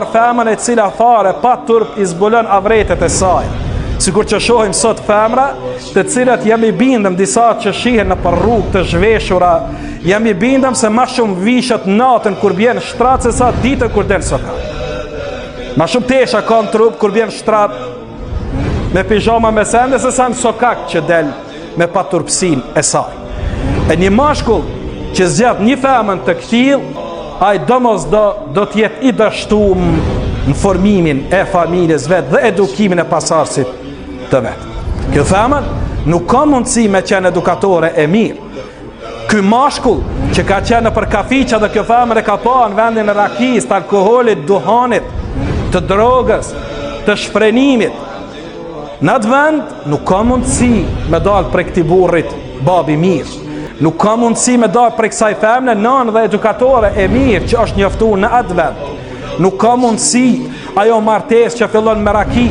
Femën e cila fare pa turp i zbulon avretet e saj. Sikur që shohim sot femra, të cilat jam i bindëm disa që shihen në për rrugë të zhveshura, jam i bindëm se ma shumë vishët natën kur bjen shtrat se sa ditën kur del sokat. Ma shumë tesha ka në trup kur bjen shtrat me pijama me sende se sa në sokak që del me pa turpsin e saj. E një mashkull që zgjat një femën të këtil, ai domos do t'jetë i dështum në formimin e familjes vetë dhe edukimin e pasarësit të vetë. Kjo femën nuk ka mundësi me qenë edukatore e mirë. Ky mashkull që ka qenë në për kafiqa dhe kjo femën e ka pa në vendin e rakis, të alkoholit, duhanit, të drogës, të shprenimit, në atë vend nuk ka mundësi me dalë për këti burrit babi mirë. Nuk ka mundësi me dalë për kësaj femne nën dhe edukatore e mirë që është njoftuar në atë vend. Nuk ka mundësi ajo martesë që fillon me raki